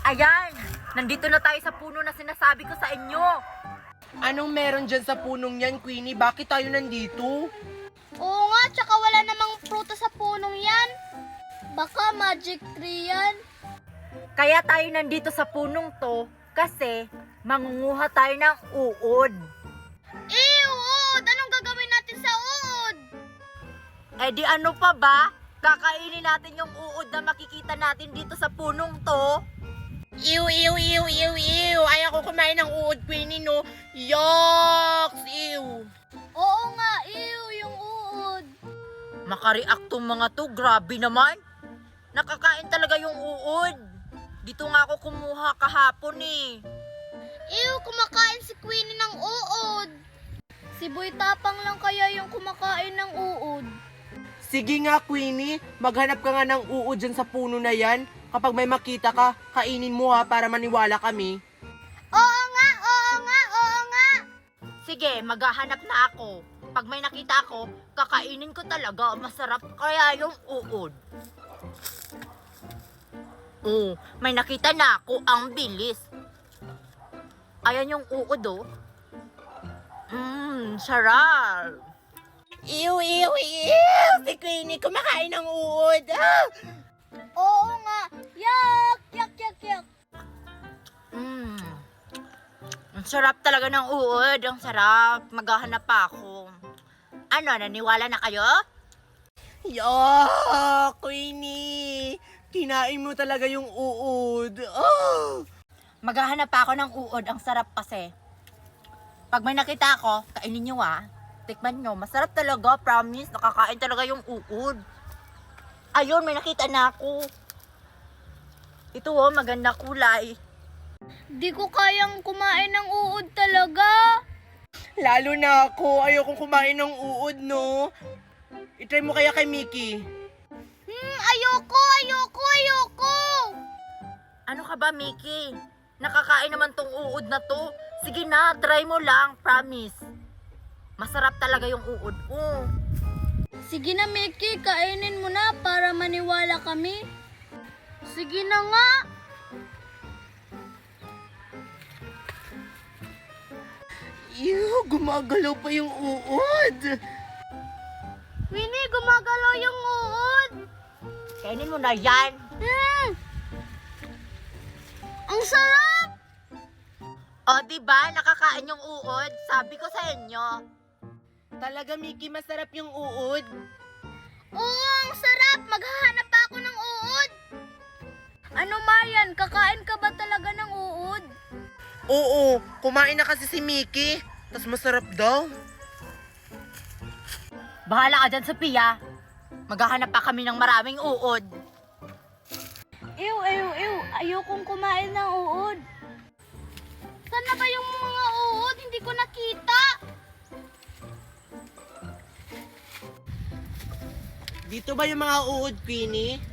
Ayan! Nandito na tayo sa puno na sinasabi ko sa inyo. Anong meron dyan sa punong yan, Queenie? Bakit tayo nandito? Oo nga, tsaka wala namang prutas sa punong yan. Baka magic tree yan. Kaya tayo nandito sa punong to kasi mangunguha tayo ng uod. Uod! Anong gagawin natin sa uod? Eh di ano pa ba? Kakainin natin yung uod na makikita natin dito sa punong to. Ew! Ayaw ko kumain ng uod, Queenie, no? Yucks! Ew! Oo nga, yung uod. Makareact tong mga to, grabe naman. Nakakain talaga yung uod. Dito nga ako kumuha kahapon eh. Kumakain si Queenie ng uod. Si Boy Tapang lang kaya yung kumakain ng uod. Sige nga, Queenie. Maghanap ka nga ng uod dyan sa puno na yan. Kapag may makita ka, kainin mo ha para maniwala kami. Oo nga. Sige, maghahanap na ako. Pag may nakita ako, kakainin ko talaga. Masarap kaya yung uod. Oh, may nakita na ako. Ang bilis. Ayan yung uod oh. Sarap. Ew! Si Queenie kumakain ng uod. Ah! Oo nga. Yak. Ang sarap talaga ng uod. Ang sarap. Maghahanap pa ako. Ano, naniwala na kayo? Yuck! Queenie! Kinain mo talaga yung uod. Oh! Maghahanap pa ako ng uod. Ang sarap kasi. Pag may nakita ako, kainin nyo ah. Tikman nyo. Masarap talaga. Promise. Nakakain talaga yung uod. Ayun, may nakita na ako. Ito oh, maganda kulay. Di ko kayang kumain ng uod talaga. Lalo na ako. Ayokong kumain ng uod, no? I-try mo kaya kay Mickey. Ayoko. Ano ka ba, Mickey? Nakakain naman tong uod na to. Sige na, try mo lang. Promise. Masarap talaga yung uod. Oh. Sige na, Mickey, kainin mo na para maniwala kami. Sige na nga. Ew! Gumagalaw pa yung uod. Winnie, gumagalaw yung uod. Kainin mo na yan. Ang sarap! O, diba? Nakakain yung uod. Sabi ko sa inyo. Talaga, Mickey, masarap yung uod. Oo, ang sarap! Maghahanap pa ako ng uod. Ano, Marian? Kakain ka ba talaga ng uod? Oo, kumain na kasi si Mickey. Tas masarap daw. Bahala ka dyan, Sophia. Maghahanap pa kami ng maraming uod. Ew. Ayokong kumain ng uod. Saan na ba yung mga uod? Hindi ko nakita. Dito ba yung mga uod, Queenie?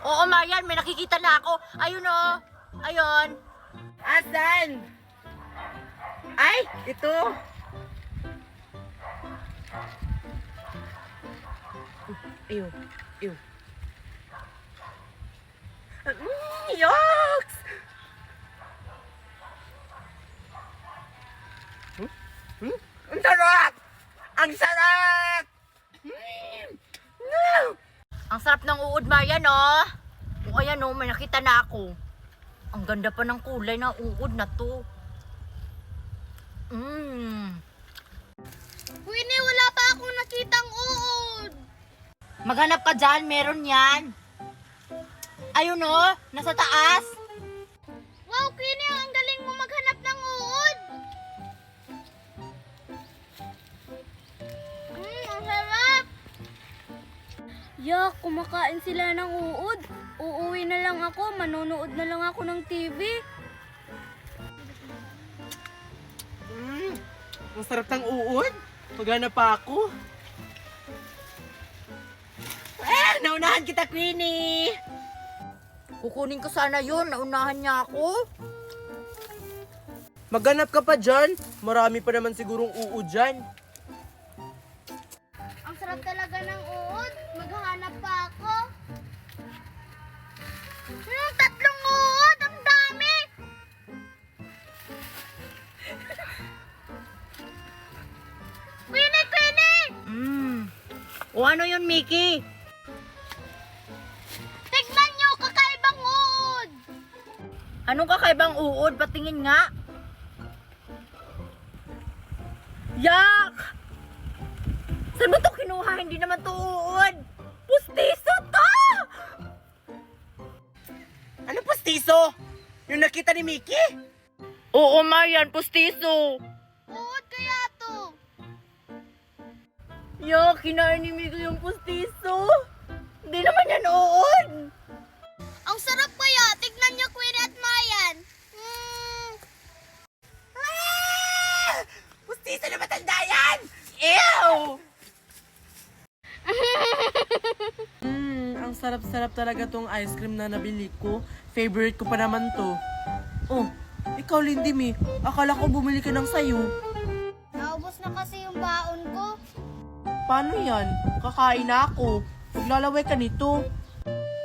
Oo, Marian, may nakikita na ako. Ayun o. Ayun. Asan? Ay, ito. Ew. Yucks! Ang sarap! Ang sarap! No! Ang sarap ng uod, Marian, oh. O, ayan, oh, may nakita na ako. Ang ganda pa ng kulay ng uod na to. Winnie, wala pa akong nakitang uod. Maghanap ka dyan, meron yan. Ayun, oh, nasa taas. Wow, Queenie, ang galing mo maghanap ng uod. Ang sarap. Yak, kumakain sila ng uod. Uuwi na lang ako, manonood na lang ako ng TV. Ang sarap ng uod. Maghanap pa ako. Naunahan kita, Queenie. Kukunin ko sana yun, naunahan niya ako. Maghanap ka pa dyan. Marami pa naman sigurong uod dyan. Ang sarap talaga ng uod. Maghahanap pa ako. 3 uod! Ang ano yun, Mickey? Tignan nyo, kakaibang uod! Anong kakaibang uod? Patingin nga. Yak! Saan mo to kinuha? Hindi naman to uod. Pustiso to! Ano pustiso? Yung nakita ni Mickey? Oo, Marian, pustiso. Uod kaya to? Yak, kinain ni Mickey yung pustiso. Hindi naman yan uod. Ang sarap kaya. Tignan nyo, Queenie at Marian. Pustiso na matanda yan! Ew! Ang sarap-sarap talaga tong ice cream na nabili ko. Favorite ko pa naman to. Oh, ikaw Lindy Mi, akala ko bumili ka ng sayo. Naubos na kasi yung baon ko. Paano yan? Kakain na ako. Maglalaway ka nito.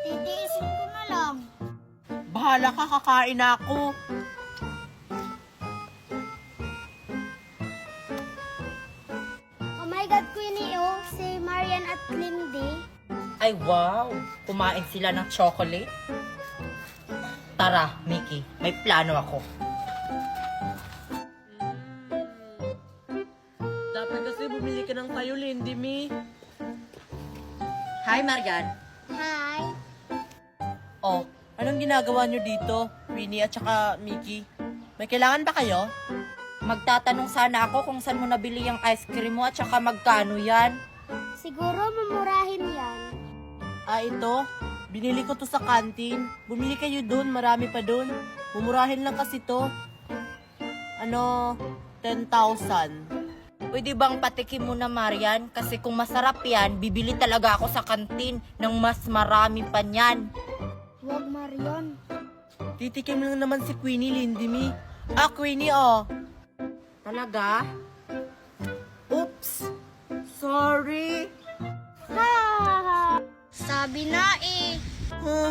Titiisin ko na lang. Bahala ka, kakain na ako. Oh my God, Queenie, oh. Si Marian at Lindy. Ay, wow! Kumain sila ng chocolate. Tara, Mickey, may plano ako. Dapat kasi bumili ka ng sayo, Lindy Mi. Hi, Marian. Hi. Oh, anong ginagawa nyo dito, Winnie at saka Mickey? May kailangan ba kayo? Magtatanong sana ako kung saan mo nabili yung ice cream mo at saka magkano yan. Siguro mamurahin yan. Ah, ito. Binili ko to sa kantin. Bumili kayo dun, marami pa dun. Mumurahin lang kasi to. 10,000. Pwede bang patikim mo na, Marian? Kasi kung masarap yan, bibili talaga ako sa kantin ng mas marami pa niyan. Huwag, Marian. Titikim lang naman si Queenie, Lindy Mi. Ah, Queenie, oh. Talaga? Oops. Sorry. Ha! Sabi na eh. Huh?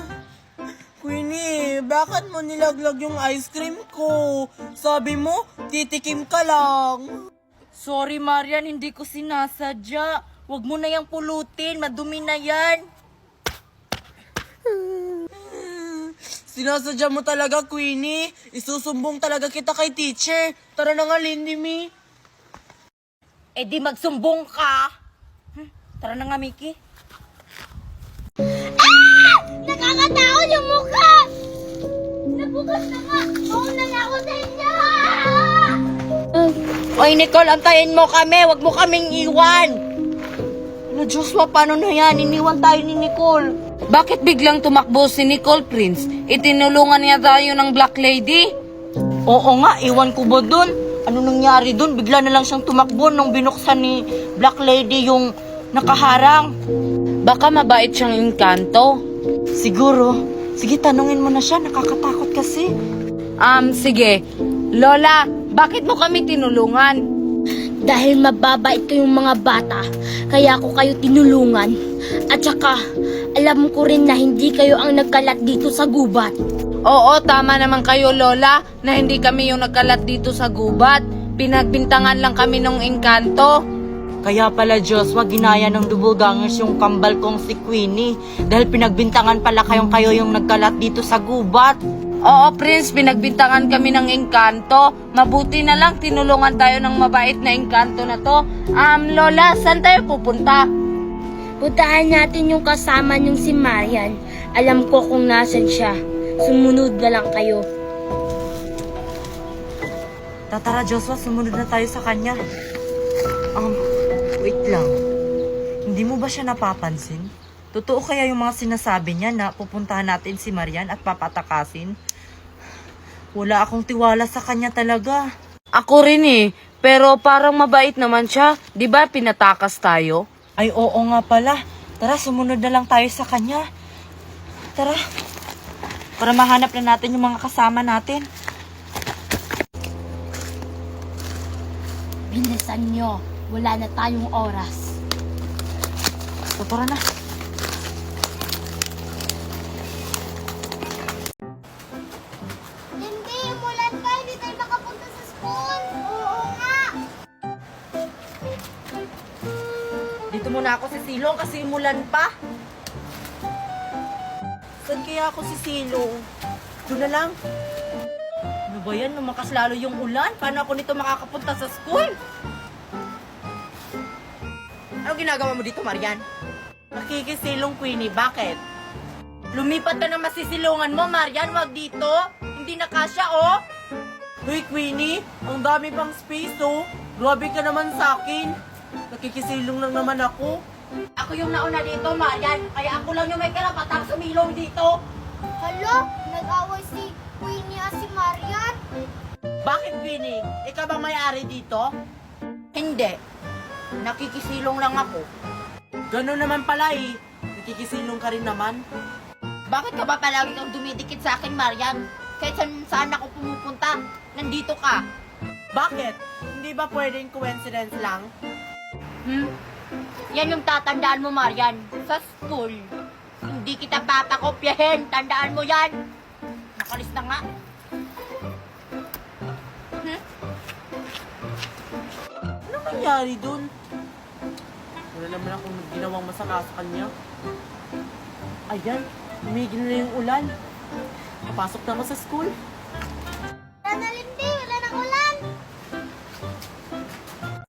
Queenie, bakit mo nilaglag yung ice cream ko? Sabi mo, titikim ka lang. Sorry, Marian, hindi ko sinasadya. Huwag mo na yung pulutin, madumi na yan. Sinasadya mo talaga, Queenie. Isusumbong talaga kita kay teacher. Tara na nga, Lindy Mi. Eh di magsumbong ka. Tara na nga, Mickey. Nakakatakot yung mukha! Nabukas na nga! Mauna na ako sa inyo! Oy, Nicole, antayin mo kami. Huwag mo kaming iwan. Ano, Joshua, paano na yan? Iniwan tayo ni Nicole. Bakit biglang tumakbo si Nicole, Prince? Itinulungan niya tayo ng Black Lady? Oo nga, iwan ko ba dun? Ano nangyari dun? Bigla na lang siyang tumakbo nung binuksan ni Black Lady yung nakaharang. Baka mabait siyang engkanto. Siguro. Sige, tanungin mo na siya. Nakakatakot kasi. Sige. Lola, bakit mo kami tinulungan? Dahil mababait kayong mga bata, kaya ako kayo tinulungan. At saka, alam ko rin na hindi kayo ang nagkalat dito sa gubat. Oo, tama naman kayo, Lola, na hindi kami yung nagkalat dito sa gubat. Pinagbintangan lang kami ng engkanto. Kaya pala, Joshua, ginaya ng dubugangers yung kambal kong si Queenie. Dahil pinagbintangan pala kayo yung nagkalat dito sa gubat. Oo, Prince, pinagbintangan kami ng engkanto. Mabuti na lang, tinulungan tayo ng mabait na engkanto na to. Lola, saan tayo pupunta? Puntahan natin yung kasama niyong si Marian. Alam ko kung nasan siya. Sumunod na lang kayo. Tara, Joshua, sumunod na tayo sa kanya. Wait lang. Hindi mo ba siya napapansin? Totoo kaya yung mga sinasabi niya na pupuntahan natin si Marian at papatakasin? Wala akong tiwala sa kanya talaga. Ako rin eh, pero parang mabait naman siya. Di ba pinatakas tayo? Ay, oo nga pala. Tara, sumunod na lang tayo sa kanya. Tara. Para mahanap na natin yung mga kasama natin. Bilisan nyo. Wala na tayong oras. Tara na. Hindi, mulan ka. Hindi tayo makapunta sa school. Oo nga. Dito muna ako sisilong kasi umulan pa. Saan kaya ako sisilong? Doon na lang. Ano ba yan? Lumakas lalo yung ulan. Paano ako nito makakapunta sa school? Ano ginagawa mo dito, Marian? Nakikisilong, Queenie. Bakit? Lumipat ka ng masisilungan mo, Marian. Wag dito. Hindi na kasya, oh. Hoy, Queenie, ang dami pang space, oh. Grabe ka naman sa akin. Nakikisilong lang naman ako. Ako yung nauna dito, Marian. Kaya ako lang yung may karapatang sumilong dito. Hala, nag-away si Queenie at si Marian. Bakit, Queenie? Ikaw bang may-ari dito? Hindi. Nakikisilong lang ako. Gano'n naman pala eh. Nakikisilong ka rin naman. Bakit ka ba palagi kang dumidikit sa akin, Marian? Kahit saan ako pumupunta, nandito ka. Bakit? Hindi ba pwedeng coincidence lang? Yan yung tatandaan mo, Marian. Sa school, hindi kita papakopyahin. Tandaan mo yan. Nakalis na nga. Ano nangyari dun? Wala naman akong ginawang masama sa kanya. Ayan, umigil na yung ulan. Papasok na ako sa school.